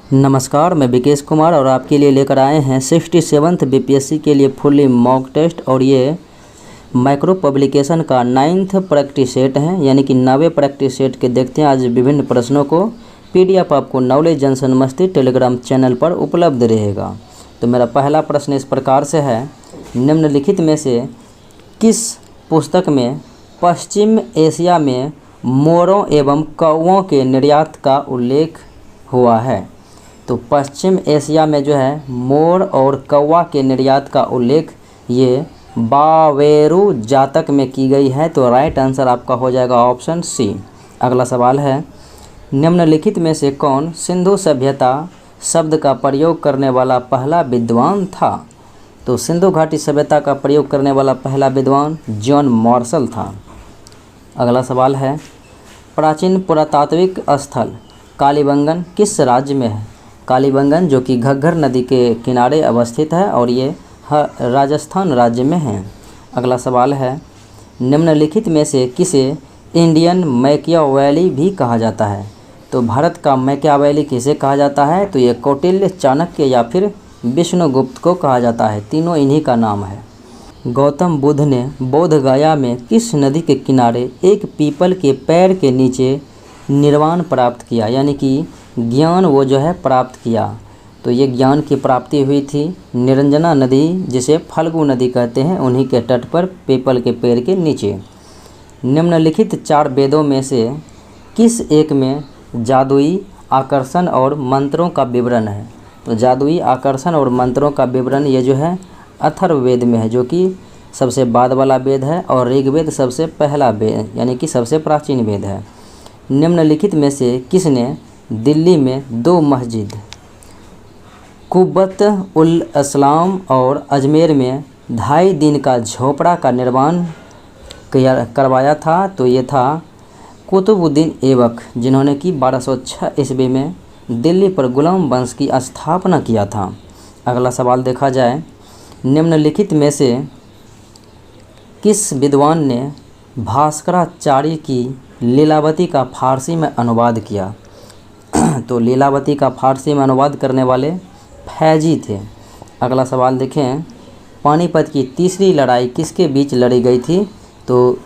नमस्कार, मैं विकेश कुमार और आपके लिए लेकर आए हैं 67th बीपीएससी के लिए फुल्ली मॉक टेस्ट। और ये माइक्रो पब्लिकेशन का 9th प्रैक्टिस सेट है, यानी कि 9वें प्रैक्टिस सेट के देखते हैं आज विभिन्न प्रश्नों को। पीडीएफ आपको नॉलेज जंक्शन मस्ती टेलीग्राम चैनल पर उपलब्ध रहेगा। तो मेरा पहला प्रश्न इस प्रकार से है, निम्नलिखित में से किस पुस्तक में पश्चिम एशिया में मोरों एवं कौवों के निर्यात का उल्लेख हुआ है? तो पश्चिम एशिया में जो है मोर और कौवा के निर्यात का उल्लेख ये बावेरू जातक में की गई है। तो राइट आंसर आपका हो जाएगा ऑप्शन सी। अगला सवाल है, निम्नलिखित में से कौन सिंधु सभ्यता शब्द का प्रयोग करने वाला पहला विद्वान था? तो सिंधु घाटी सभ्यता का प्रयोग करने वाला पहला विद्वान जॉन मार्शल था। अगला सवाल है, प्राचीन पुरातात्विक स्थल कालीबंगन किस राज्य में है? कालीबंगन जो कि घग्गर नदी के किनारे अवस्थित है और ये राजस्थान राज्य में है। अगला सवाल है, निम्नलिखित में से किसे इंडियन मैकियावेली भी कहा जाता है? तो भारत का मैकियावेली किसे कहा जाता है? तो ये कौटिल्य, चाणक्य या फिर विष्णुगुप्त को कहा जाता है। तीनों इन्हीं का नाम है। गौतम बुद्ध ने बोध गया में किस नदी के किनारे एक पीपल के पैर के नीचे निर्वाण प्राप्त किया, यानी कि ज्ञान वो जो है प्राप्त किया? तो ये ज्ञान की प्राप्ति हुई थी निरंजना नदी, जिसे फल्गु नदी कहते हैं, उन्हीं के तट पर पीपल के पेड़ के नीचे। निम्नलिखित 4 वेदों में से किस एक में जादुई आकर्षण और मंत्रों का विवरण है? तो जादुई आकर्षण और मंत्रों का विवरण ये जो है अथर्ववेद में है, जो कि सबसे बाद वाला वेद है, और ऋग्वेद सबसे पहला वेद यानी कि सबसे प्राचीन वेद है। निम्नलिखित में से किसने दिल्ली में 2 मस्जिद कुब्बत उल इस्लाम और अजमेर में 2.5 दिन का झोपड़ा का निर्माण करवाया था? तो ये था कुतुबुद्दीन ऐबक, जिन्होंने कि 1206 ईस्वी में दिल्ली पर गुलाम वंश की स्थापना किया था। अगला सवाल देखा जाए, निम्नलिखित में से किस विद्वान ने भास्कराचार्य की लीलावती का फारसी में अनुवाद किया? तो लीलावती का फारसी में अनुवाद करने वाले फैजी थे। अगला सवाल देखें, पानीपत की तीसरी लड़ाई किसके बीच लड़ी गई थी? तो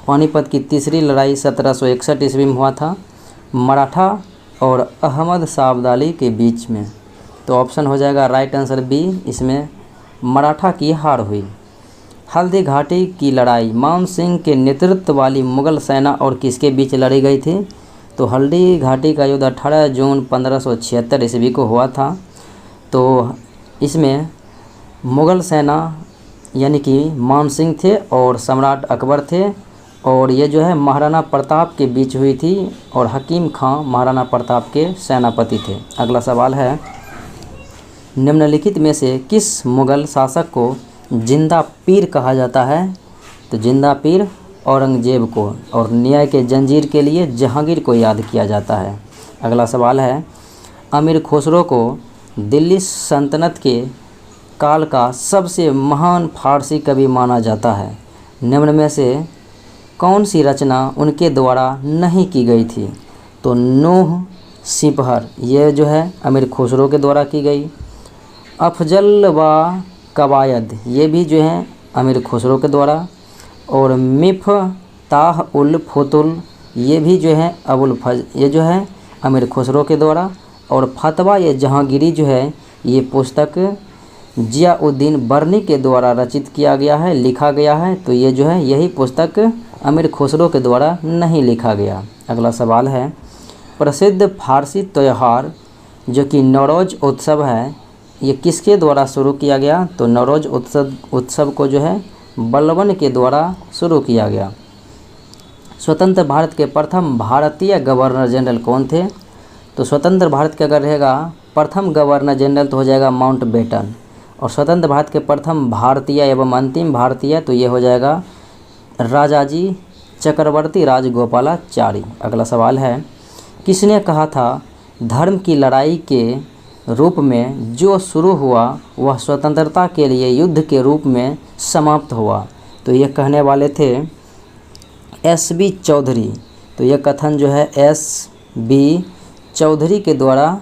पानीपत की तीसरी लड़ाई 1761 ईस्वी में हुआ था, मराठा और अहमद शाह अब्दाली के बीच में। तो ऑप्शन हो जाएगा राइट आंसर बी, इसमें मराठा की हार हुई। हल्दी घाटी की लड़ाई मान सिंह के नेतृत्व वाली मुगल सेना और किसके बीच लड़ी गई थी? तो हल्दी घाटी का युद्ध 18 जून 1576 ईस्वी को हुआ था। तो इसमें मुगल सेना यानी कि मान सिंह थे और सम्राट अकबर थे, और ये जो है महाराणा प्रताप के बीच हुई थी, और हकीम खां महाराणा प्रताप के सेनापति थे। अगला सवाल है, निम्नलिखित में से किस मुगल शासक को जिंदा पीर कहा जाता है? तो जिंदा पीर औरंगजेब को, और न्याय के जंजीर के लिए जहांगीर को याद किया जाता है। अगला सवाल है, अमीर खुसरो को दिल्ली सल्तनत के काल का सबसे महान फारसी कवि माना जाता है। निम्न में से कौन सी रचना उनके द्वारा नहीं की गई थी? तो नूह सिपहर ये जो है अमीर खुसरो के द्वारा की गई। अफजल व कवायद ये भी जो है अमीर खुसरो के द्वारा, और मिफ्ताह उल फुतुल ये भी जो है ये जो है अमीर खुसरो के द्वारा, और फतवा ये जहांगीरी जो है ये पुस्तक जियाउद्दीन बर्नी के द्वारा रचित किया गया है, लिखा गया है। तो ये जो है यही पुस्तक अमीर खुसरो के द्वारा नहीं लिखा गया। अगला सवाल है, प्रसिद्ध फारसी त्यौहार जो कि नौरोज़ उत्सव है, ये किसके द्वारा शुरू किया गया? तो नौरोज़ उत्सव को जो है बलबन के द्वारा शुरू किया गया। स्वतंत्र भारत के प्रथम भारतीय गवर्नर जनरल कौन थे? तो स्वतंत्र भारत के अगर रहेगा प्रथम गवर्नर जनरल तो हो जाएगा माउंटबेटन, और स्वतंत्र भारत के प्रथम भारतीय एवं अंतिम भारतीय तो ये हो जाएगा राजाजी चक्रवर्ती राजगोपालाचारी। अगला सवाल है, किसने कहा था धर्म की लड़ाई के रूप में जो शुरू हुआ वह स्वतंत्रता के लिए युद्ध के रूप में समाप्त हुआ? तो ये कहने वाले थे एस.बी. चौधरी। तो यह कथन जो है एस.बी. चौधरी के द्वारा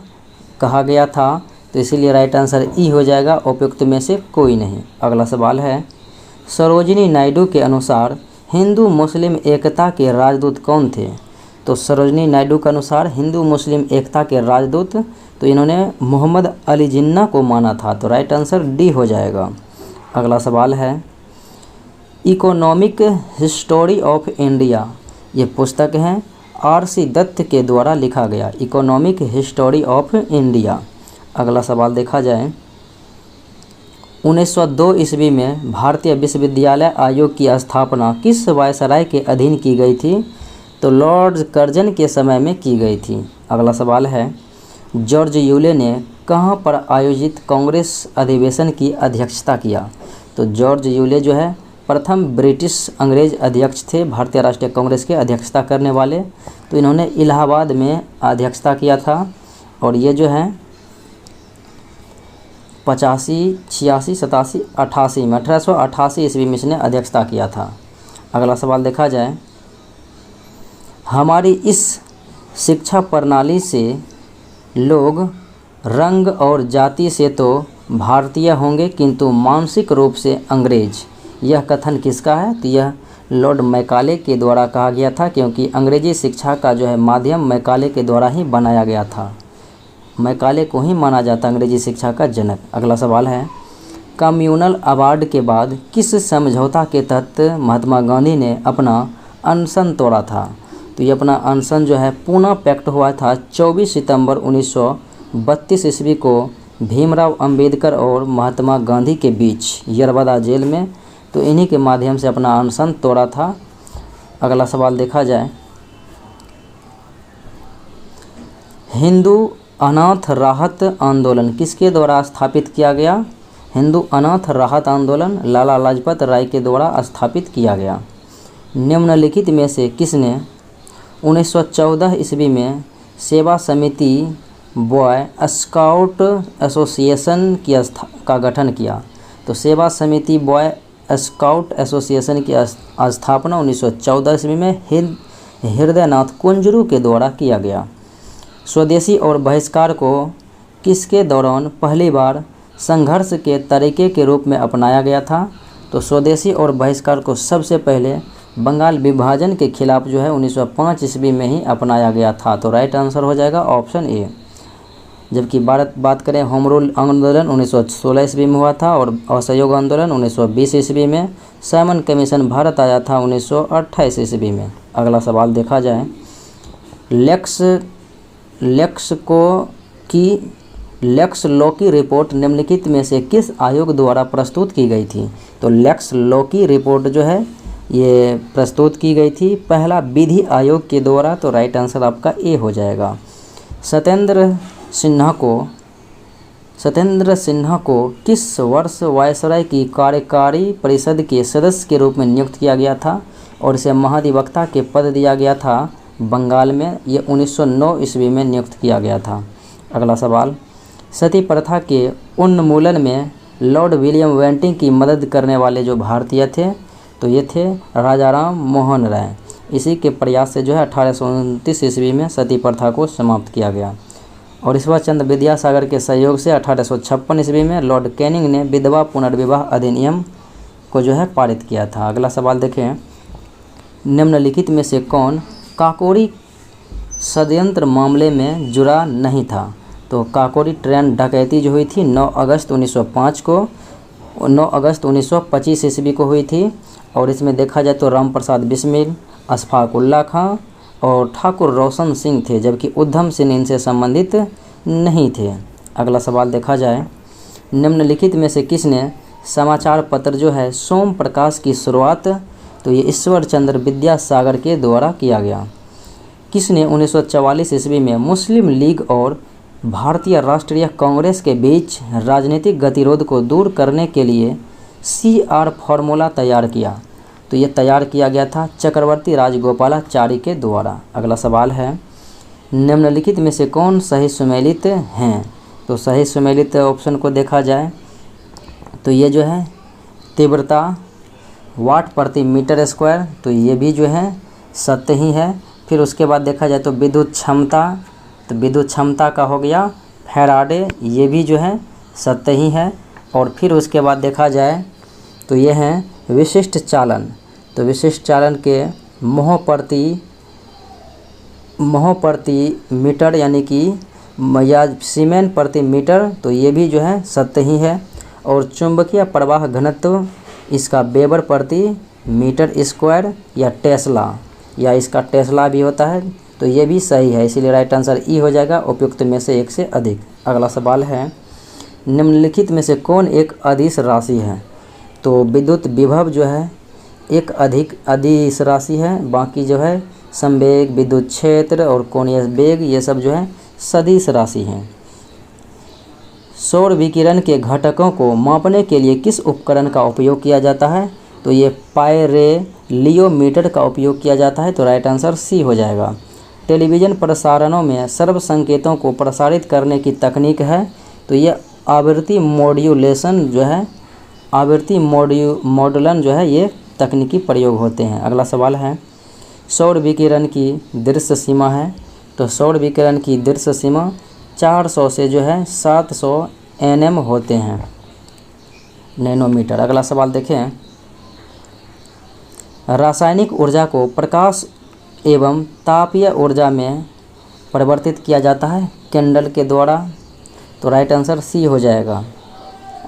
कहा गया था, तो इसीलिए राइट आंसर ई हो जाएगा, उपयुक्त में से कोई नहीं। अगला सवाल है, सरोजिनी नायडू के अनुसार हिंदू मुस्लिम एकता के राजदूत कौन थे? तो सरोजिनी नायडू के अनुसार हिंदू मुस्लिम एकता के राजदूत तो इन्होंने मोहम्मद अली जिन्ना को माना था, तो राइट आंसर डी हो जाएगा। अगला सवाल है, इकोनॉमिक हिस्टोरी ऑफ इंडिया, ये पुस्तक है आर.सी. दत्त के द्वारा लिखा गया, इकोनॉमिक हिस्टोरी ऑफ इंडिया। अगला सवाल देखा जाए, 1902 ईस्वी में भारतीय विश्वविद्यालय आयोग की स्थापना किस वायसराय के अधीन की गई थी? तो लॉर्ड कर्जन के समय में की गई थी। अगला सवाल है, जॉर्ज यूले ने कहाँ पर आयोजित कांग्रेस अधिवेशन की अध्यक्षता किया? तो जॉर्ज यूले जो है प्रथम ब्रिटिश अंग्रेज अध्यक्ष थे भारतीय राष्ट्रीय कांग्रेस के अध्यक्षता करने वाले, तो इन्होंने इलाहाबाद में अध्यक्षता किया था और ये जो है 85, 86, 87, 88 में 1888 ईस्वी में इसने अध्यक्षता किया था। अगला सवाल देखा जाए, हमारी इस शिक्षा प्रणाली से लोग रंग और जाति से तो भारतीय होंगे किंतु मानसिक रूप से अंग्रेज, यह कथन किसका है? तो यह लॉर्ड मैकाले के द्वारा कहा गया था, क्योंकि अंग्रेजी शिक्षा का जो है माध्यम मैकाले के द्वारा ही बनाया गया था। मैकाले को ही माना जाता अंग्रेजी शिक्षा का जनक। अगला सवाल है, कम्युनल अवार्ड के बाद किस समझौता के तहत महात्मा गांधी ने अपना अनशन तोड़ा था? तो ये अपना अनशन जो है पूना पैक्ट हुआ था 24 सितंबर 1932 ईस्वी को भीमराव अंबेडकर और महात्मा गांधी के बीच यरबदा जेल में, तो इन्हीं के माध्यम से अपना अनशन तोड़ा था। अगला सवाल देखा जाए, हिंदू अनाथ राहत आंदोलन किसके द्वारा स्थापित किया गया? हिंदू अनाथ राहत आंदोलन लाला लाजपत राय के द्वारा स्थापित किया गया। निम्नलिखित में से किसने 1914 ईस्वी में सेवा समिति बॉय स्काउट एसोसिएशन का गठन किया? तो सेवा समिति बॉय स्काउट एसोसिएशन की स्थापना 1914 ईस्वी में हृदयनाथ कुंजरू के द्वारा किया गया। स्वदेशी और बहिष्कार को किसके दौरान पहली बार संघर्ष के तरीके के रूप में अपनाया गया था? तो स्वदेशी और बहिष्कार को सबसे पहले बंगाल विभाजन के खिलाफ जो है 1905 ईस्वी में ही अपनाया गया था, तो राइट आंसर हो जाएगा ऑप्शन ए। जबकि बात करें होम रूल आंदोलन 1916 ईस्वी में हुआ था और असहयोग आंदोलन 1920 ईस्वी में, साइमन कमीशन भारत आया था 1928 ईस्वी में। अगला सवाल देखा जाए, लेक्स लॉ की रिपोर्ट निम्नलिखित में से किस आयोग द्वारा प्रस्तुत की गई थी? तो लेक्स लॉ की रिपोर्ट जो है ये प्रस्तुत की गई थी पहला विधि आयोग के द्वारा, तो राइट आंसर आपका ए हो जाएगा। सत्येंद्र सिन्हा को किस वर्ष वायसराय की कार्यकारी परिषद के सदस्य के रूप में नियुक्त किया गया था और इसे महाधिवक्ता के पद दिया गया था बंगाल में? ये 1909 ईस्वी में नियुक्त किया गया था। अगला सवाल, सती प्रथा के उन्मूलन में लॉर्ड विलियम बेंटिंक की मदद करने वाले जो भारतीय थे तो ये थे राजा राम मोहन राय। इसी के प्रयास से जो है 1829 ईस्वी में सती प्रथा को समाप्त किया गया और ईश्वर चंद्र विद्यासागर के सहयोग से 1856 ईस्वी में लॉर्ड कैनिंग ने विधवा पुनर्विवाह अधिनियम को जो है पारित किया था। अगला सवाल देखें, निम्नलिखित में से कौन काकोरी षड्यंत्र मामले में जुड़ा नहीं था? तो काकोरी ट्रेन डकैती जो हुई थी 9 अगस्त 1905 को 9 अगस्त 1925 ईस्वी को हुई थी और इसमें देखा जाए तो राम प्रसाद बिस्मिल, अशफाक उल्ला खां और ठाकुर रोशन सिंह थे, जबकि उधम सिंह इनसे संबंधित नहीं थे। अगला सवाल देखा जाए, निम्नलिखित में से किसने समाचार पत्र जो है सोम प्रकाश की शुरुआत? तो ये ईश्वर चंद्र विद्यासागर के द्वारा किया गया। किसने 1944 ईस्वी में मुस्लिम लीग और भारतीय राष्ट्रीय कांग्रेस के बीच राजनीतिक गतिरोध को दूर करने के लिए CR फार्मूला तैयार किया? तो ये तैयार किया गया था चक्रवर्ती राजगोपालाचारी के द्वारा। अगला सवाल है, निम्नलिखित में से कौन सही सुमेलित हैं? तो सही सुमेलित ऑप्शन को देखा जाए तो ये जो है तीव्रता वाट प्रति मीटर स्क्वायर, तो ये भी जो है सत्य ही है। फिर उसके बाद देखा जाए तो विद्युत क्षमता, तो विद्युत क्षमता का हो गया फैराडे, ये भी जो है सत्य ही है। और फिर उसके बाद देखा जाए तो ये हैं विशिष्ट चालन। तो विशिष्ट चालन के मोह प्रति मीटर यानी कि या सीमेन प्रति मीटर, तो ये भी जो है सत्य ही है। और चुंबकीय प्रवाह घनत्व, इसका वेबर प्रति मीटर स्क्वायर या टेस्ला, या इसका टेस्ला भी होता है, तो ये भी सही है। इसीलिए राइट आंसर ई हो जाएगा, उपयुक्त में से एक से अधिक। अगला सवाल है, निम्नलिखित में से कौन एक अदिश राशि है? तो विद्युत विभव जो है एक अदिश राशि है, बाकी जो है संवेग, विद्युत क्षेत्र और कोणीय वेग, ये सब जो है सदिश राशि हैं। सौर विकिरण के घटकों को मापने के लिए किस उपकरण का उपयोग किया जाता है? तो ये पायरेलियोमीटर का उपयोग किया जाता है, तो राइट आंसर सी हो जाएगा। टेलीविज़न प्रसारणों में सर्व संकेतों को प्रसारित करने की तकनीक है, तो ये आवृत्ति मॉड्यूलेशन जो है, आवृत्ति मॉडुलन जो है, ये तकनीकी प्रयोग होते हैं। अगला सवाल है, सौर विकिरण की दृश्य सीमा है, तो सौर विकिरण की दृश्य सीमा 400 से जो है 700 nm होते हैं, नैनोमीटर। अगला सवाल देखें, रासायनिक ऊर्जा को प्रकाश एवं तापीय ऊर्जा में परिवर्तित किया जाता है कैंडल के द्वारा, तो राइट आंसर सी हो जाएगा।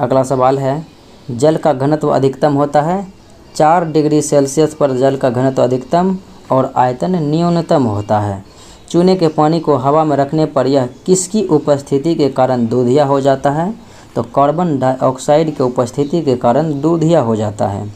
अगला सवाल है, जल का घनत्व अधिकतम होता है 4 डिग्री सेल्सियस पर जल का घनत्व अधिकतम और आयतन न्यूनतम होता है। चूने के पानी को हवा में रखने पर यह किसकी उपस्थिति के कारण दूधिया हो जाता है? तो कार्बन डाइऑक्साइड के उपस्थिति के कारण दूधिया हो जाता है।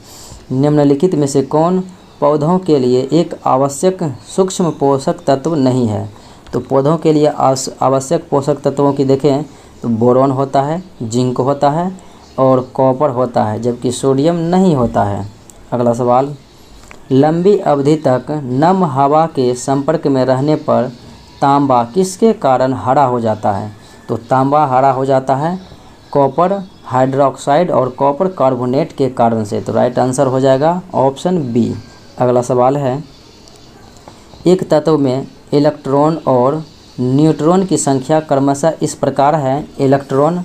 निम्नलिखित में से कौन पौधों के लिए एक आवश्यक सूक्ष्म पोषक तत्व नहीं है? तो पौधों के लिए आवश्यक पोषक तत्वों की देखें तो बोरॉन होता है, जिंक होता है और कॉपर होता है, जबकि सोडियम नहीं होता है। अगला सवाल, लंबी अवधि तक नम हवा के संपर्क में रहने पर तांबा किसके कारण हरा हो जाता है? तो तांबा हरा हो जाता है कॉपर हाइड्रोक्साइड और कॉपर कार्बोनेट के कारण से, तो राइट आंसर हो जाएगा ऑप्शन बी। अगला सवाल है, एक तत्व में इलेक्ट्रॉन और न्यूट्रॉन की संख्या क्रमशः इस प्रकार है, इलेक्ट्रॉन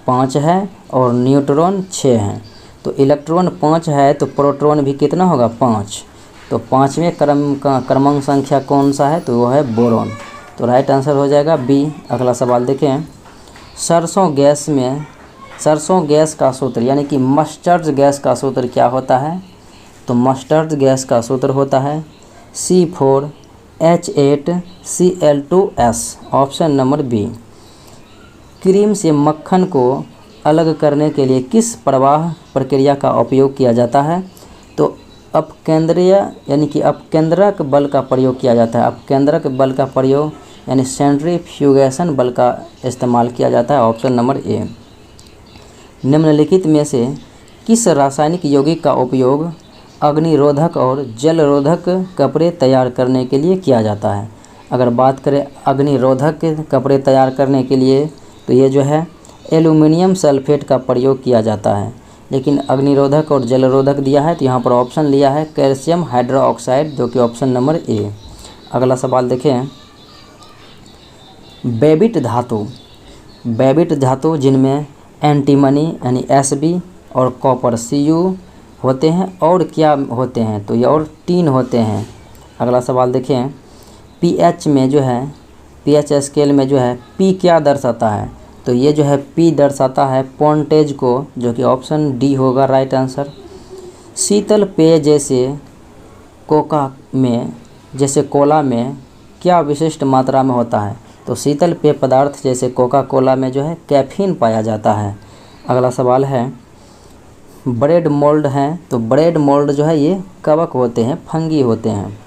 5 है और न्यूट्रॉन 6 हैं। तो इलेक्ट्रॉन 5 है तो प्रोटॉन भी कितना होगा? 5। तो 5वें क्रम का क्रमांक संख्या कौन सा है? तो वो है बोरॉन, तो राइट आंसर हो जाएगा बी। अगला सवाल देखें, सरसों गैस का सूत्र यानी कि मस्टर्ड गैस का सूत्र क्या होता है? तो मस्टर्ड गैस का सूत्र होता है C4H8Cl2S, option number B. Cream से मक्खन को अलग करने के लिए किस प्रवाह प्रक्रिया का उपयोग किया जाता है? तो अपकेंद्रीय यानी कि अपकेंद्रक बल का प्रयोग किया जाता है। अपकेंद्रक बल का प्रयोग यानी सेंट्रीफ्यूगेशन बल का इस्तेमाल किया जाता है, ऑप्शन नंबर ए। निम्नलिखित में से किस रासायनिक यौगिक का उपयोग अग्निरोधक और जलरोधक कपड़े तैयार करने के लिए किया जाता है? अगर बात करें अग्निरोधक कपड़े तैयार करने के लिए, तो ये जो है एल्यूमिनियम सल्फेट का प्रयोग किया जाता है। लेकिन अग्निरोधक और जलरोधक दिया है तो यहाँ पर ऑप्शन लिया है कैल्शियम हाइड्रोक्साइड, जो कि ऑप्शन नंबर ए। अगला सवाल देखें, बेबिट धातु जिनमें एंटीमनी यानी Sb और कॉपर Cu होते हैं और क्या होते हैं? तो ये और टीन होते हैं। अगला सवाल देखें, pH में जो है pH स्केल में जो है P क्या दर्शाता है? तो ये जो है P दर्शाता है पॉन्टेज को, जो कि ऑप्शन डी होगा राइट आंसर। शीतल पेय जैसे कोला में क्या विशिष्ट मात्रा में होता है? तो शीतल पेय पदार्थ जैसे कोका कोला में जो है कैफीन पाया जाता है। अगला सवाल है, ब्रेड मोल्ड हैं, तो ब्रेड मोल्ड जो है ये कवक होते हैं, फंगी होते हैं।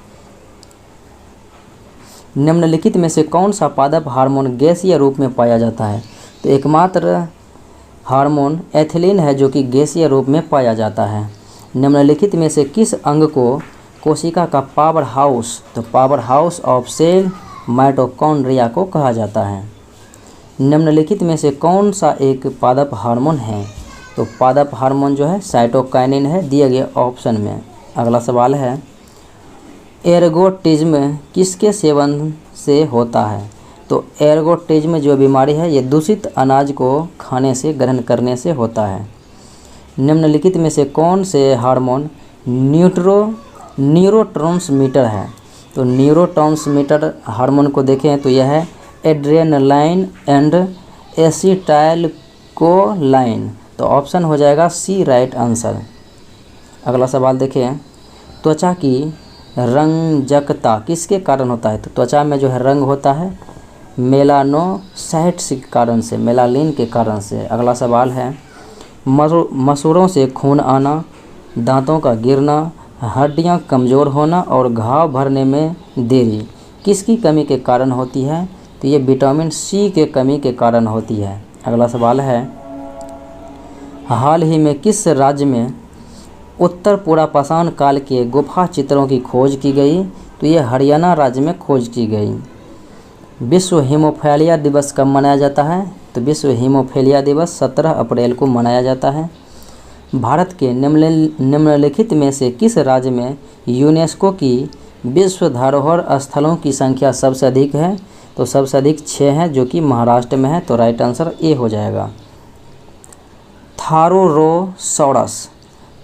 निम्नलिखित में से कौन सा पादप हार्मोन गैसीय रूप में पाया जाता है? तो एकमात्र हार्मोन एथिलीन है जो कि गैसीय रूप में पाया जाता है। निम्नलिखित में से किस अंग को कोशिका का पावर हाउस, तो power house of cell mitochondria को कहा जाता है। निम्नलिखित में से कौन सा एक पादप हार्मोन है? तो पादप हार्मोन जो है साइटोकाइनिन है, दिए गए ऑप्शन में। अगला सवाल है, एर्गोटिज्म किसके सेवन से होता है? तो एर्गोटिज्म जो बीमारी है ये दूषित अनाज को खाने से, ग्रहण करने से होता है। निम्नलिखित में से कौन से हार्मोन न्यूरोट्रांसमीटर है? तो न्यूरोट्रांसमीटर हार्मोन को देखें तो यह है एड्रेनलाइन एंड एसिटाइलकोलाइन। तो ऑप्शन हो जाएगा सी राइट आंसर। अगला सवाल देखें, त्वचा की रंजकता किसके कारण होता है? तो त्वचा में जो है रंग होता है मेलानोसाइट्स के कारण से, मेलानिन के कारण से। अगला सवाल है, मसूड़ों से खून आना, दांतों का गिरना, हड्डियां कमज़ोर होना और घाव भरने में देरी किसकी कमी के कारण होती है? तो ये विटामिन सी के कमी के कारण होती है। अगला सवाल है, हाल ही में किस राज्य में उत्तर पुरापाषाण काल के गुफा चित्रों की खोज की गई? तो ये हरियाणा राज्य में खोज की गई। विश्व हीमोफीलिया दिवस कब मनाया जाता है? तो विश्व हीमोफीलिया दिवस 17 अप्रैल को मनाया जाता है। भारत के निम्नलिखित में से किस राज्य में यूनेस्को की विश्व धरोहर स्थलों की संख्या सबसे अधिक है? तो सबसे अधिक 6 है, जो कि महाराष्ट्र में है। तो राइट आंसर ए हो जाएगा।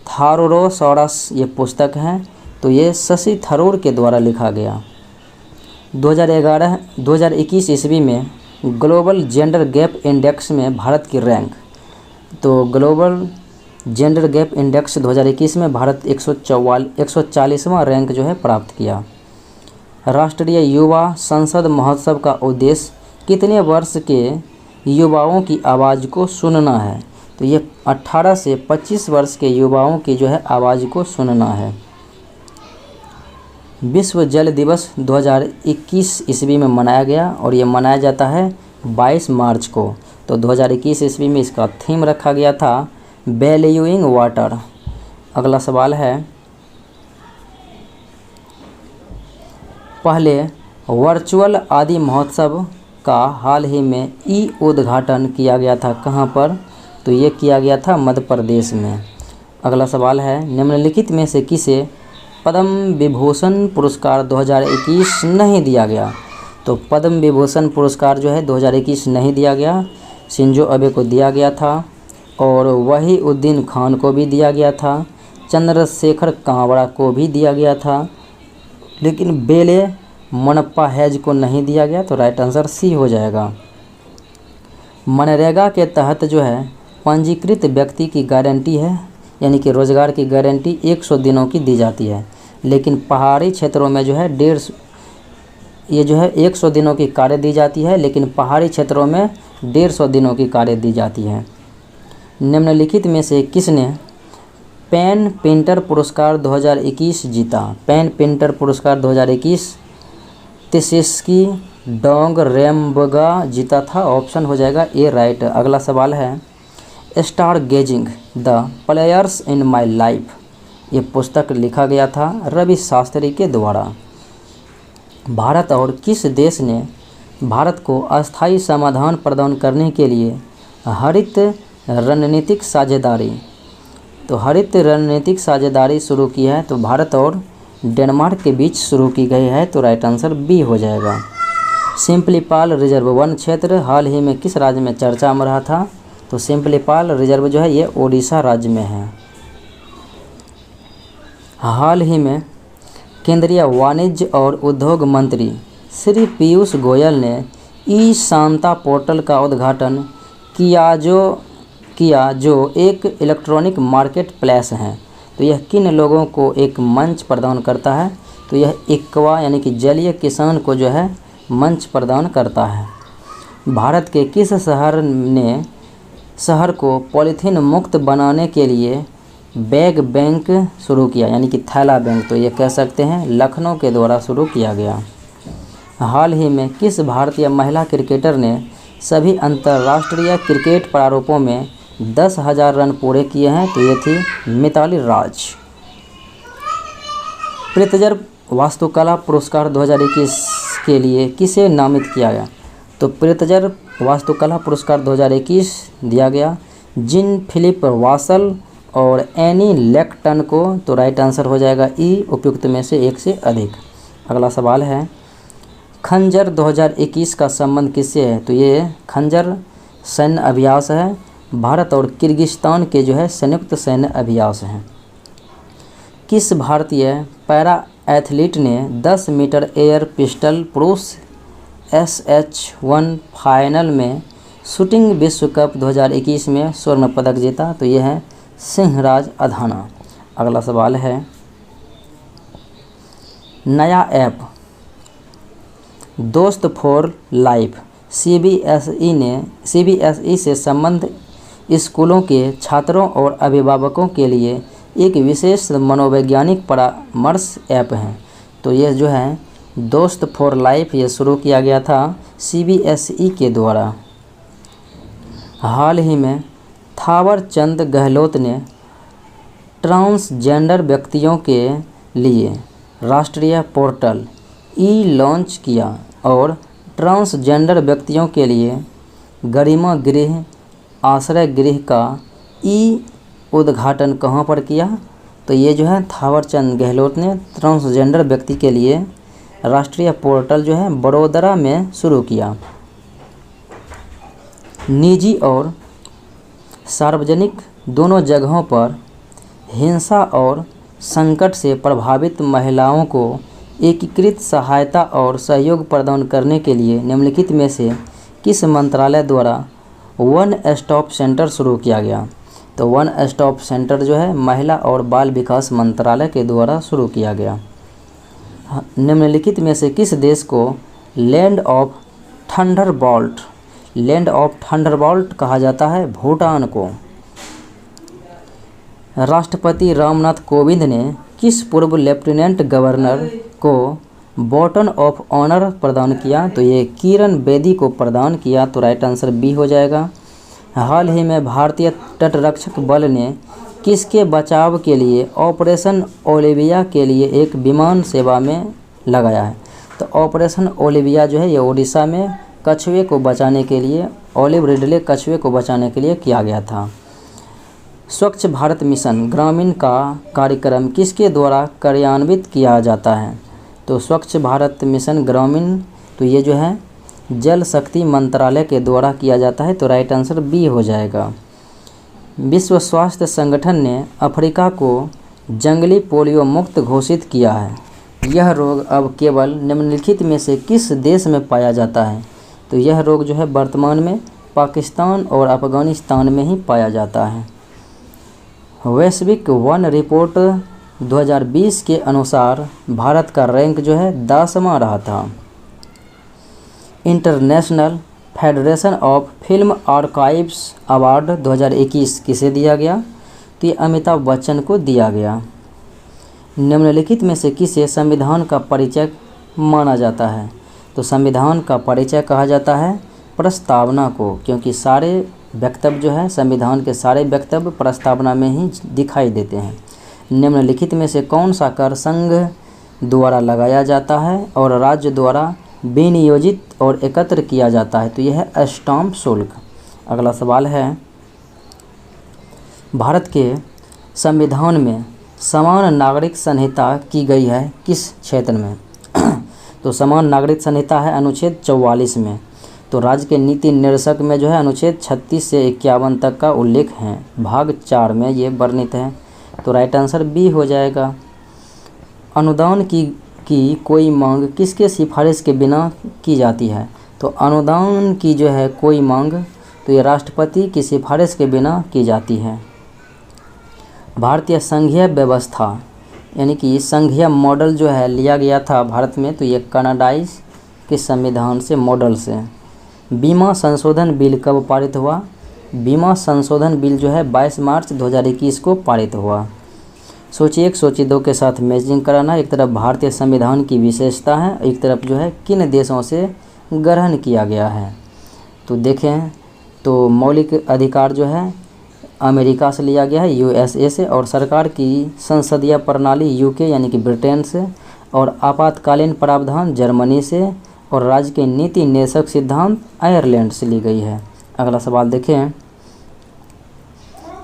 थारोरोसॉरस ये पुस्तक है, तो ये शशि थरूर के द्वारा लिखा गया। 2021 ईस्वी में ग्लोबल जेंडर गैप इंडेक्स में भारत की रैंक। तो ग्लोबल जेंडर गैप इंडेक्स 2021 में भारत 140वां रैंक जो है प्राप्त किया। राष्ट्रीय युवा संसद महोत्सव का उद्देश्य कितने वर्ष के युवाओं की आवाज़ को सुनना है? तो ये 18 से 25 वर्ष के युवाओं की जो है आवाज़ को सुनना है। विश्व जल दिवस 2021 ईस्वी में मनाया गया और ये मनाया जाता है 22 मार्च को। तो 2021 ईस्वी में इसका थीम रखा गया था वैल्यूइंग वाटर। अगला सवाल है, पहले वर्चुअल आदि महोत्सव का हाल ही में उद्घाटन किया गया था कहाँ पर? तो ये किया गया था मध्य प्रदेश में। अगला सवाल है, निम्नलिखित में से किसे पद्म विभूषण पुरस्कार 2021 नहीं दिया गया? तो पद्म विभूषण पुरस्कार जो है 2021 नहीं दिया गया। शिंजो अबे को दिया गया था और वहीउद्दीन खान को भी दिया गया था, चंद्रशेखर कांवड़ा को भी दिया गया था, लेकिन बेले मनप्पा हैज को नहीं दिया गया। तो राइट आंसर सी हो जाएगा। मनरेगा के तहत जो है पंजीकृत व्यक्ति की गारंटी है, यानी कि रोज़गार की गारंटी 100 दिनों की दी जाती है, लेकिन पहाड़ी क्षेत्रों में जो है 100 दिनों की कार्य दी जाती है, लेकिन पहाड़ी क्षेत्रों में 150 दिनों की कार्य दी जाती है। निम्नलिखित में से किसने पेन पेंटर पुरस्कार 2021 जीता? पेन पेंटर पुरस्कार 2021 तिसिस्की डोंग रेम्बगा जीता था। ऑप्शन हो जाएगा ए राइट। अगला सवाल है, star gazing the players in my life ये पुस्तक लिखा गया था रवि शास्त्री के द्वारा। भारत और किस देश ने भारत को अस्थायी समाधान प्रदान करने के लिए हरित रणनीतिक साझेदारी शुरू की है? तो भारत और डेनमार्क के बीच शुरू की गई है। तो राइट आंसर बी हो जाएगा। सिम्पलीपाल रिजर्व वन क्षेत्र हाल ही में किस राज्य में चर्चा में रहा था? तो सिम्पलीपाल रिजर्व जो है ये ओडिशा राज्य में है। हाल ही में केंद्रीय वाणिज्य और उद्योग मंत्री श्री पीयूष गोयल ने ई शांता पोर्टल का उद्घाटन किया जो एक इलेक्ट्रॉनिक मार्केट प्लेस है। तो यह किन लोगों को एक मंच प्रदान करता है? तो यह एक्वा यानी कि जलीय किसान को जो है मंच प्रदान करता है। भारत के किस शहर को पॉलीथीन मुक्त बनाने के लिए बैग बैंक शुरू किया, यानी कि थैला बैंक? तो ये कह सकते हैं लखनऊ के द्वारा शुरू किया गया। हाल ही में किस भारतीय महिला क्रिकेटर ने सभी अंतर्राष्ट्रीय क्रिकेट प्रारूपों में 10,000 रन पूरे किए हैं? तो ये थी मिताली राज। प्रित्जर वास्तुकला पुरस्कार 2021 के लिए किसे नामित किया गया? तो प्रित्जर वास्तुकला पुरस्कार 2021 दिया गया जिन फिलिप वासल और एनी लेक्टन को। तो राइट आंसर हो जाएगा ई, उपयुक्त में से एक से अधिक। अगला सवाल है, खंजर 2021 का संबंध किससे है? तो ये खंजर सैन्य अभ्यास है, भारत और किर्गिस्तान के जो है संयुक्त सैन्य अभ्यास हैं। किस भारतीय पैरा एथलीट ने 10 मीटर एयर पिस्टल पुरुष SH1 फाइनल में शूटिंग विश्व कप 2021 में स्वर्ण पदक जीता? तो ये है सिंहराज अधाना। अगला सवाल है, नया ऐप दोस्त फॉर लाइफ CBSE से संबंध स्कूलों के छात्रों और अभिभावकों के लिए एक विशेष मनोवैज्ञानिक परामर्श ऐप है। तो यह जो है दोस्त फॉर लाइफ ये शुरू किया गया था CBSE के द्वारा। हाल ही में थावर चंद गहलोत ने ट्रांसजेंडर व्यक्तियों के लिए राष्ट्रीय पोर्टल लॉन्च किया और ट्रांसजेंडर व्यक्तियों के लिए गरिमा गृह आश्रय गृह का उद्घाटन कहाँ पर किया? तो ये जो है थावरचंद गहलोत ने ट्रांसजेंडर व्यक्ति के लिए राष्ट्रीय पोर्टल जो है बड़ोदरा में शुरू किया। निजी और सार्वजनिक दोनों जगहों पर हिंसा और संकट से प्रभावित महिलाओं को एकीकृत सहायता और सहयोग प्रदान करने के लिए निम्नलिखित में से किस मंत्रालय द्वारा वन स्टॉप सेंटर शुरू किया गया? तो वन स्टॉप सेंटर जो है महिला और बाल विकास मंत्रालय के द्वारा शुरू किया गया। निम्नलिखित में से किस देश को लैंड ऑफ थंडरबॉल्ट कहा जाता है? भूटान को। राष्ट्रपति रामनाथ कोविंद ने किस पूर्व लेफ्टिनेंट गवर्नर को बॉटन ऑफ ऑनर प्रदान किया? तो ये किरण बेदी को प्रदान किया। तो राइट आंसर बी हो जाएगा। हाल ही में भारतीय तटरक्षक बल ने किसके बचाव के लिए ऑपरेशन ओलिविया के लिए एक विमान सेवा में लगाया है? तो ऑपरेशन ओलिविया जो है ये उड़ीसा में कछुए को बचाने के लिए, ओलिव रिडले कछुए को बचाने के लिए किया गया था। स्वच्छ भारत मिशन ग्रामीण का कार्यक्रम किसके द्वारा कार्यान्वित किया जाता है? तो स्वच्छ भारत मिशन ग्रामीण तो ये जो है जल शक्ति मंत्रालय के द्वारा किया जाता है। तो राइट आंसर बी हो जाएगा। विश्व स्वास्थ्य संगठन ने अफ्रीका को जंगली पोलियो मुक्त घोषित किया है। यह रोग अब केवल निम्नलिखित में से किस देश में पाया जाता है? तो यह रोग जो है वर्तमान में पाकिस्तान और अफगानिस्तान में ही पाया जाता है। वैश्विक वन रिपोर्ट 2020 के अनुसार भारत का रैंक जो है 10वां रहा था। International federation of film archives award 2021 किसे दिया गया? तो ये अमिताभ बच्चन को दिया गया। निम्नलिखित में से किसे संविधान का परिचय माना जाता है? तो संविधान का परिचय कहा जाता है प्रस्तावना को, क्योंकि सारे वक्तव्य जो है संविधान के सारे वक्तव्य प्रस्तावना में ही दिखाई देते हैं। निम्नलिखित में से कौन सा कर संघ द्वारा लगाया जाता है और राज्य द्वारा विनियोजित और एकत्र किया जाता है? तो यह है स्टाम्प शुल्क। अगला सवाल है, भारत के संविधान में समान नागरिक संहिता की गई है किस क्षेत्र में? तो समान नागरिक संहिता है अनुच्छेद 44 में। तो राज्य के नीति निर्देशक में जो है अनुच्छेद 36 से 51 तक का उल्लेख है, भाग 4 में ये वर्णित है। तो राइट आंसर बी हो जाएगा। अनुदान की कोई मांग किसके सिफारिश के बिना की जाती है? तो अनुदान की जो है कोई मांग तो ये राष्ट्रपति की सिफारिश के बिना की जाती है। भारतीय संघीय व्यवस्था यानी कि संघीय मॉडल जो है लिया गया था भारत में, तो ये कनाडाई के संविधान से मॉडल से। बीमा संशोधन बिल कब पारित हुआ? बीमा संशोधन बिल जो है 22 मार्च 2021 को पारित हुआ। सोचिए 1 सोचिए 2 के साथ मैचिंग कराना। एक तरफ भारतीय संविधान की विशेषता है, एक तरफ जो है किन देशों से ग्रहण किया गया है। तो देखें तो मौलिक अधिकार जो है अमेरिका से लिया गया है, USA से, और सरकार की संसदीय प्रणाली UK यानी कि ब्रिटेन से, और आपातकालीन प्रावधान जर्मनी से, और राज्य के नीति निर्देशक सिद्धांत आयरलैंड से ली गई है। अगला सवाल देखें,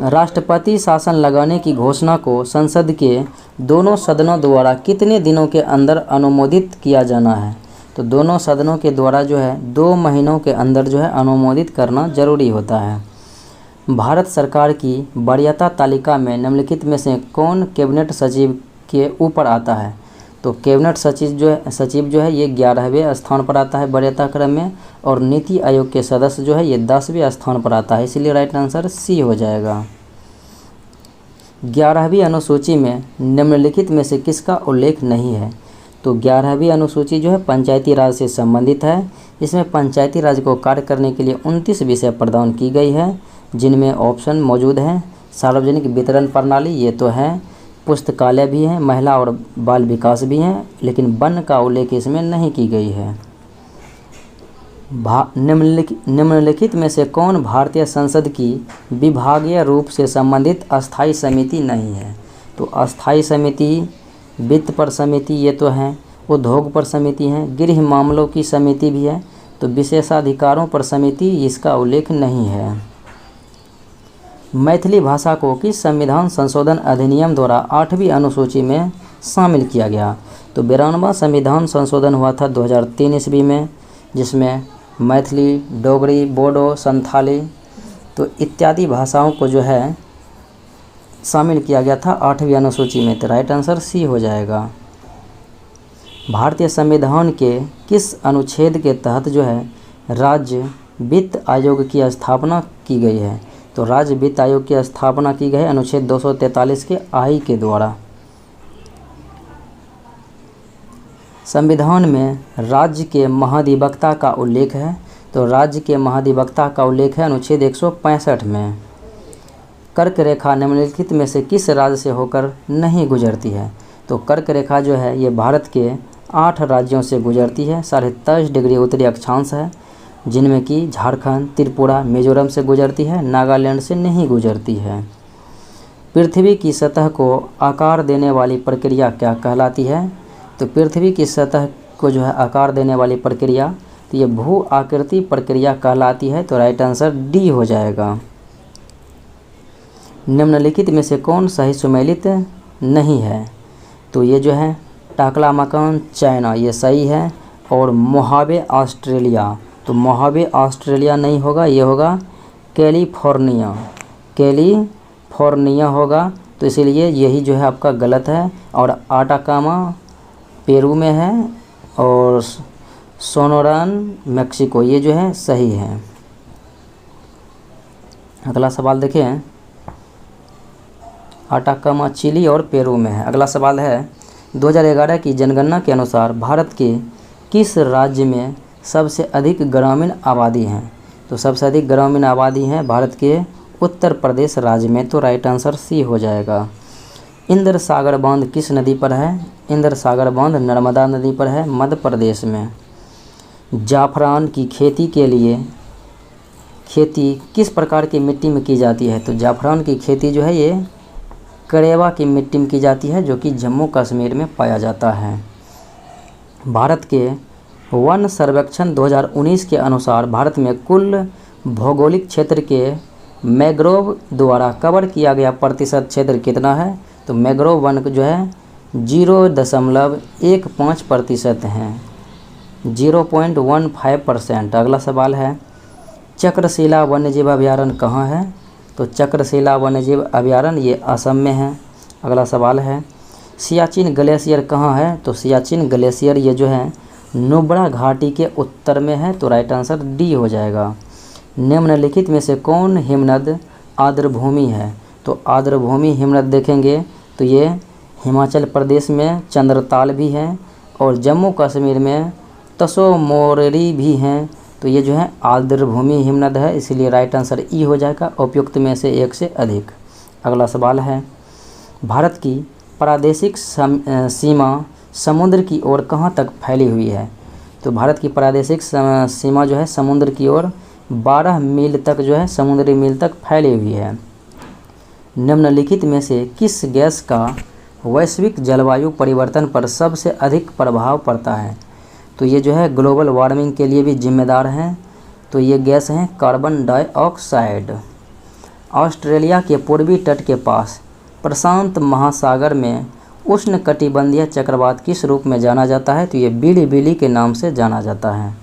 राष्ट्रपति शासन लगाने की घोषणा को संसद के दोनों सदनों द्वारा कितने दिनों के अंदर अनुमोदित किया जाना है? तो दोनों सदनों के द्वारा जो है 2 महीनों के अंदर जो है अनुमोदित करना जरूरी होता है। भारत सरकार की वरीयता तालिका में निम्नलिखित में से कौन कैबिनेट सचिव के ऊपर आता है? तो कैबिनेट सचिव जो है ये 11वें स्थान पर आता है वरीयता क्रम में, और नीति आयोग के सदस्य जो है ये 10वें स्थान पर आता है, इसीलिए राइट आंसर सी हो जाएगा। 11वीं अनुसूची में निम्नलिखित में से किसका उल्लेख नहीं है? तो 11वीं अनुसूची जो है पंचायती राज से संबंधित है। इसमें पंचायती राज को कार्य करने के लिए 29 विषय प्रदान की गई है, जिनमें ऑप्शन मौजूद हैं। सार्वजनिक वितरण प्रणाली ये तो है, पुस्तकालय भी हैं, महिला और बाल विकास भी हैं, लेकिन वन का उल्लेख इसमें नहीं की गई है। निम्नलिखित में से कौन भारतीय संसद की विभागीय रूप से संबंधित अस्थायी समिति नहीं है? तो अस्थायी समिति वित्त पर समिति ये तो हैं, उद्योग पर समिति हैं, गृह मामलों की समिति भी है, तो विशेषाधिकारों पर समिति इसका उल्लेख नहीं है। मैथिली भाषा को किस संविधान संशोधन अधिनियम द्वारा 8वीं अनुसूची में शामिल किया गया? तो 92वां संविधान संशोधन हुआ था 2003 ईस्वी में, जिसमें मैथिली, डोगरी, बोडो, संथाली तो इत्यादि भाषाओं को जो है शामिल किया गया था 8वीं अनुसूची में, तो राइट आंसर सी हो जाएगा। भारतीय संविधान के किस अनुच्छेद के तहत जो है राज्य वित्त आयोग की स्थापना की गई है? तो राज्य वित्त आयोग की स्थापना की गई है अनुच्छेद 243 के आई के द्वारा। संविधान में राज्य के महाधिवक्ता का उल्लेख है, तो राज्य के महाधिवक्ता का उल्लेख है अनुच्छेद 165 में। कर्क रेखा निम्नलिखित में से किस राज्य से होकर नहीं गुजरती है? तो कर्क रेखा जो है ये भारत के 8 राज्यों से गुजरती है। 23.5 डिग्री उत्तरी अक्षांश है, जिनमें कि झारखंड, त्रिपुरा, मिजोरम से गुजरती है, नागालैंड से नहीं गुजरती है। पृथ्वी की सतह को आकार देने वाली प्रक्रिया क्या कहलाती है? तो पृथ्वी की सतह को जो है आकार देने वाली प्रक्रिया तो ये भू आकृति प्रक्रिया कहलाती है, तो राइट आंसर डी हो जाएगा। निम्नलिखित में से कौन सही सुमेलित नहीं है? तो ये जो है टाकला मकान चाइना ये सही है, और मोहावे ऑस्ट्रेलिया, तो मोहावे ऑस्ट्रेलिया नहीं होगा, ये होगा कैलिफोर्निया, कैलिफोर्निया होगा, तो इसीलिए यही जो है आपका गलत है। और आटाकामा पेरू में है, और सोनोरान मेक्सिको ये जो है सही है। अगला सवाल देखें, आटाकामा चिली और पेरू में है। अगला सवाल है 2011 की जनगणना के अनुसार भारत के किस राज्य में सबसे अधिक ग्रामीण आबादी है? तो सबसे अधिक ग्रामीण आबादी है भारत के उत्तर प्रदेश राज्य में, तो राइट आंसर सी हो जाएगा। इंद्र सागर बांध किस नदी पर है? इंद्र सागर बांध नर्मदा नदी पर है, मध्य प्रदेश में। जाफरान की खेती के लिए खेती किस प्रकार की मिट्टी में की जाती है? तो जाफरान की खेती जो है ये करेवा की मिट्टी में की जाती है, जो कि जम्मू कश्मीर में पाया जाता है। भारत के वन सर्वेक्षण 2019 के अनुसार भारत में कुल भौगोलिक क्षेत्र के मैंग्रोव द्वारा कवर किया गया प्रतिशत क्षेत्र कितना है? तो मैंग्रोव वन जो है 0.15% हैं, 0.15%। अगला सवाल है चक्रशिला वन्यजीव अभयारण्य कहाँ है? तो चक्रशिला वन्यजीव अभयारण्य ये असम में है। अगला सवाल है सियाचिन ग्लेशियर कहाँ है? तो सियाचिन ग्लेशियर ये जो है नुब्रा घाटी के उत्तर में है, तो राइट आंसर डी हो जाएगा। निम्नलिखित में से कौन हिमनद आर्द्रभूमि है? तो आर्द्रभूमि हिमनद देखेंगे तो ये हिमाचल प्रदेश में चंद्रताल भी है, और जम्मू कश्मीर में तसो मोररी भी हैं, तो ये जो है आर्द्रभूमि हिमनद है, इसीलिए राइट आंसर ई हो जाएगा, उपयुक्त में से एक से अधिक। अगला सवाल है भारत की प्रादेशिक सीमा समुद्र की ओर कहाँ तक फैली हुई है? तो भारत की प्रादेशिक सीमा जो है समुद्र की ओर 12 मील तक जो है समुद्री मील तक फैली हुई है। निम्नलिखित में से किस गैस का वैश्विक जलवायु परिवर्तन पर सबसे अधिक प्रभाव पड़ता है? तो ये जो है ग्लोबल वार्मिंग के लिए भी जिम्मेदार हैं, तो ये गैस हैं कार्बन डाइऑक्साइड। ऑस्ट्रेलिया के पूर्वी तट के पास प्रशांत महासागर में उष्णकटिबंधीय चक्रवात किस रूप में जाना जाता है? तो ये बीली बीली के नाम से जाना जाता है।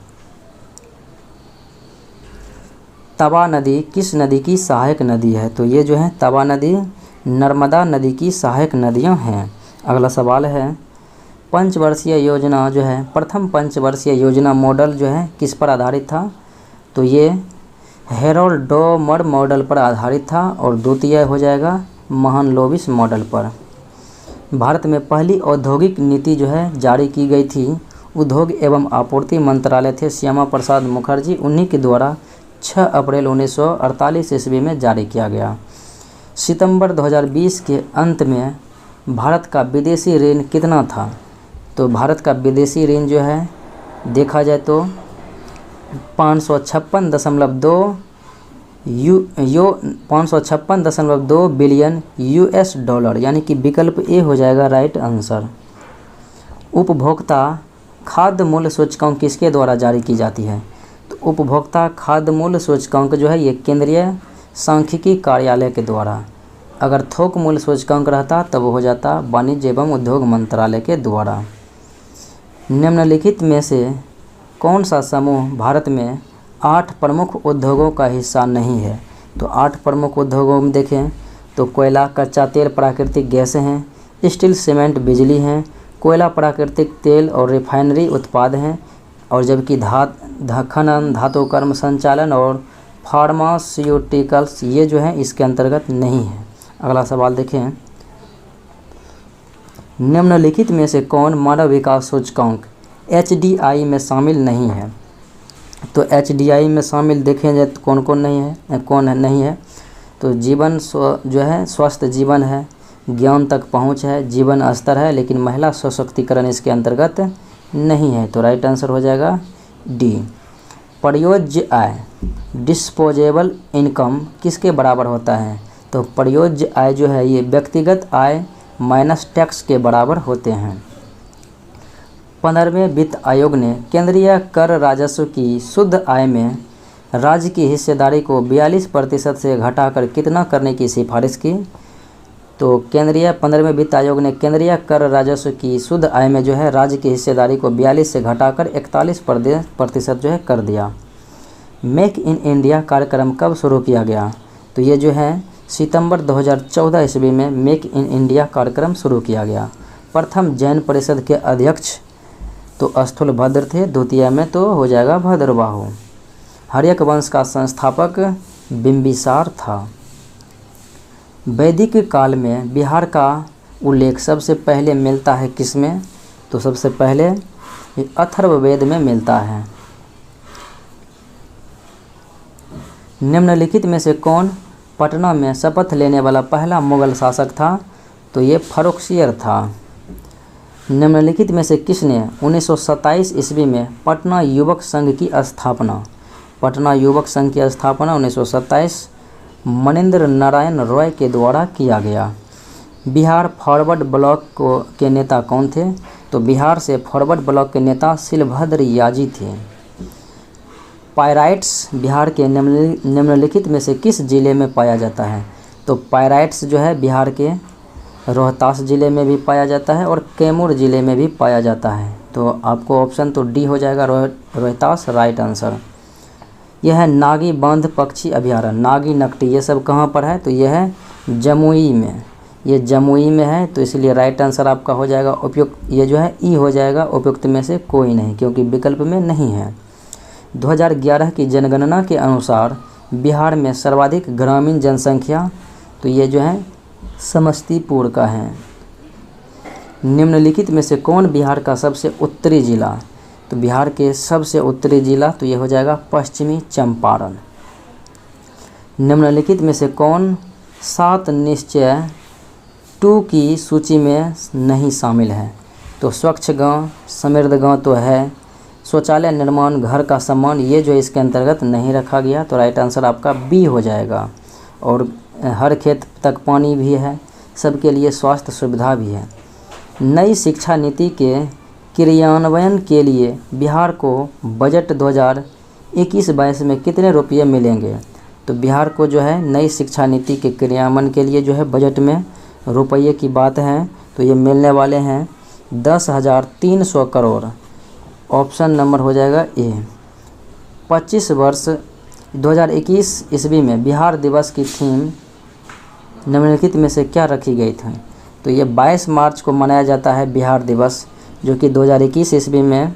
तवा नदी किस नदी की सहायक नदी है? तो ये जो है तवा नदी नर्मदा नदी की सहायक नदियां हैं। अगला सवाल है, पंचवर्षीय योजना जो है, प्रथम पंचवर्षीय योजना मॉडल जो है किस पर आधारित था? तो ये हेरोल्ड डोमर मॉडल पर आधारित था और द्वितीय हो जाएगा महालनोबिस मॉडल पर। भारत में पहली औद्योगिक नीति जो है जारी की गई थी, उद्योग एवं आपूर्ति मंत्रालय थे श्यामा प्रसाद मुखर्जी, उन्हीं के द्वारा 6 अप्रैल 1948 ईस्वी में जारी किया गया। सितंबर 2020 के अंत में भारत का विदेशी ऋण कितना था? तो भारत का विदेशी ऋण जो है देखा जाए तो 556.2 बिलियन US डॉलर, यानी कि विकल्प ए हो जाएगा राइट आंसर। उपभोक्ता खाद्य मूल्य सूचकांक किसके द्वारा जारी की जाती है? तो उपभोक्ता खाद्य मूल्य सूचकांक जो है ये केंद्रीय सांख्यिकी कार्यालय के द्वारा। अगर थोक मूल्य सूचकांक रहता तब हो जाता वाणिज्य एवं उद्योग मंत्रालय के द्वारा। निम्नलिखित में से कौन सा समूह भारत में 8 प्रमुख उद्योगों का हिस्सा नहीं है? तो 8 प्रमुख उद्योगों में देखें तो कोयला, कच्चा तेल, प्राकृतिक गैसें हैं, स्टील, सीमेंट, बिजली हैं, कोयला, प्राकृतिक तेल और रिफाइनरी उत्पाद हैं, और जबकि खनन, धातु कर्म संचालन और फार्मास्यूटिकल्स ये जो है इसके अंतर्गत नहीं है। अगला सवाल देखें, निम्नलिखित में से कौन मानव विकास सूचकांक HDI में शामिल नहीं है? तो HDI में शामिल देखें जाए तो कौन कौन नहीं है? तो जीवन जो है स्वस्थ जीवन है, ज्ञान तक पहुंच है, जीवन स्तर है, लेकिन महिला सशक्तिकरण इसके अंतर्गत नहीं है। तो राइट आंसर हो जाएगा डी। प्रयोज्य आय डिस्पोजेबल इनकम किसके बराबर होता है? तो प्रयोज्य आय जो है ये व्यक्तिगत आय माइनस टैक्स के बराबर होते हैं। 15वें वित्त आयोग ने केंद्रीय कर राजस्व की शुद्ध आय में राज्य की हिस्सेदारी को 42% से घटाकर कितना करने की सिफारिश की? तो 15वें वित्त आयोग ने केंद्रीय कर राजस्व की शुद्ध आय में जो है राज्य की हिस्सेदारी को 42 से घटाकर 41% जो है कर दिया। मेक इन इंडिया कार्यक्रम कब शुरू किया गया? तो ये जो है सितंबर 2014 ईस्वी में मेक इन इंडिया कार्यक्रम शुरू किया गया। प्रथम जैन परिषद के अध्यक्ष तो स्थूलभद्र थे, द्वितीय में तो हो जाएगा भद्रबाहु। हर्यक वंश का संस्थापक बिंबिसार था। वैदिक काल में बिहार का उल्लेख सबसे पहले मिलता है किसमें? तो सबसे पहले अथर्ववेद में मिलता है। निम्नलिखित में से कौन पटना में शपथ लेने वाला पहला मुगल शासक था? तो ये फर्रुखसियर था। निम्नलिखित में से किसने 1927 ईस्वी में पटना युवक संघ की स्थापना? पटना युवक संघ की स्थापना 1927 मनेंद्र नारायण रॉय के द्वारा किया गया। बिहार फॉरवर्ड ब्लॉक के नेता कौन थे? तो बिहार से फॉरवर्ड ब्लॉक के नेता शिलभद्र याजी थे। पायराइट्स बिहार के निम्नलिखित में से किस जिले में पाया जाता है? तो पायराइट्स जो है बिहार के रोहतास जिले में भी पाया जाता है और कैमूर जिले में भी पाया जाता है। तो आपको ऑप्शन तो डी हो जाएगा रोहतास राइट आंसर। यह है नागी बांध पक्षी अभयारण्य, नागी नकटी, ये सब कहाँ पर है? तो यह है जमुई में, ये जमुई में है, तो इसलिए राइट आंसर आपका हो जाएगा उपयुक्त, ये जो है ई हो जाएगा, उपयुक्त में से कोई नहीं क्योंकि विकल्प में नहीं है। 2011 की जनगणना के अनुसार बिहार में सर्वाधिक ग्रामीण जनसंख्या तो ये जो है समस्तीपुर का है। निम्नलिखित में से कौन बिहार का सबसे उत्तरी जिला? तो बिहार के सबसे उत्तरी जिला तो ये हो जाएगा पश्चिमी चंपारण। निम्नलिखित में से कौन 7 निश्चय 2 की सूची में नहीं शामिल है? तो स्वच्छ गांव, समृद्ध गांव तो है, शौचालय निर्माण, घर का सम्मान, ये जो इसके अंतर्गत नहीं रखा गया, तो राइट आंसर आपका बी हो जाएगा। और हर खेत तक पानी भी है, सबके लिए स्वास्थ्य सुविधा भी है। नई शिक्षा नीति के क्रियान्वयन के लिए बिहार को बजट 2021-22 में कितने रुपये मिलेंगे? तो बिहार को जो है नई शिक्षा नीति के क्रियान्वयन के लिए जो है बजट में रुपये की बात है तो ये मिलने वाले हैं 10,300 करोड़। ऑप्शन नंबर हो जाएगा ए। 25 वर्ष 2021 ईस्वी में बिहार दिवस की थीम निम्नलिखित में से क्या रखी गई थी? तो ये 22 मार्च को मनाया जाता है बिहार दिवस, जो कि 2021 ईस्वी में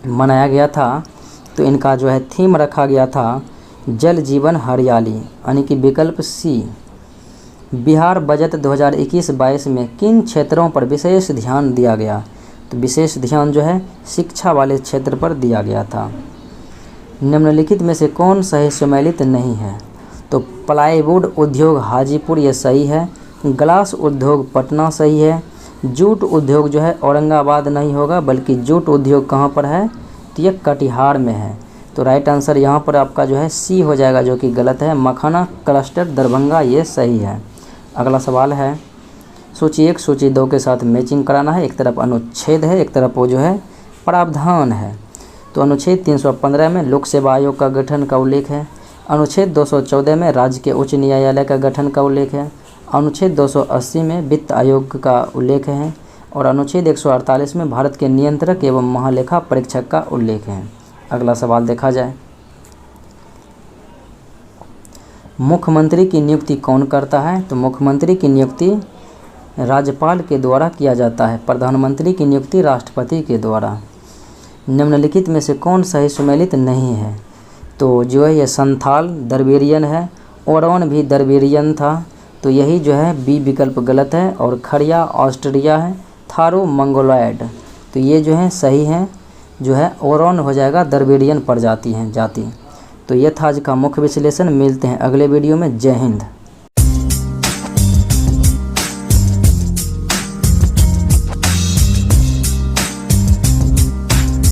मनाया गया था। तो इनका जो है थीम रखा गया था जल जीवन हरियाली, यानी कि विकल्प सी। बिहार बजट 2021-22 में किन क्षेत्रों पर विशेष ध्यान दिया गया? तो विशेष ध्यान जो है शिक्षा वाले क्षेत्र पर दिया गया था। निम्नलिखित में से कौन सही सुमेलित नहीं है? तो प्लाईवुड उद्योग हाजीपुर ये सही है, ग्लास उद्योग पटना सही है, जूट उद्योग जो है औरंगाबाद नहीं होगा, बल्कि जूट उद्योग कहाँ पर है? तो ये कटिहार में है। तो राइट आंसर यहाँ पर आपका जो है सी हो जाएगा, जो कि गलत है। मखाना क्लस्टर दरभंगा ये सही है। अगला सवाल है, सूची 1 सूची 2 के साथ मैचिंग कराना है। एक तरफ अनुच्छेद है, एक तरफ वो जो है प्रावधान है। तो अनुच्छेद 315 में लोक सेवा आयोग का गठन का उल्लेख है। अनुच्छेद 214 में राज्य के उच्च न्यायालय का गठन का उल्लेख है। अनुच्छेद 280 में वित्त आयोग का उल्लेख है। और अनुच्छेद 148 में भारत के नियंत्रक एवं महालेखा परीक्षक का उल्लेख है। अगला सवाल देखा जाए, मुख्यमंत्री की नियुक्ति कौन करता है? तो मुख्यमंत्री की नियुक्ति राज्यपाल के द्वारा किया जाता है। प्रधानमंत्री की नियुक्ति राष्ट्रपति के द्वारा। निम्नलिखित में से कौन सही सुमेलित नहीं है? तो जो है ये संथाल दरबेरियन है, ओरोन भी दरबेरियन था, तो यही जो है बी विकल्प गलत है। और खड़िया ऑस्ट्रिया है, थारो मंगोलॉयड, तो ये जो है सही है, जो है ओरोन हो जाएगा, दरबेरियन प्रजाति हैं जाति। तो ये था आज का मुख्य विश्लेषण। मिलते हैं अगले वीडियो में। जय हिंद।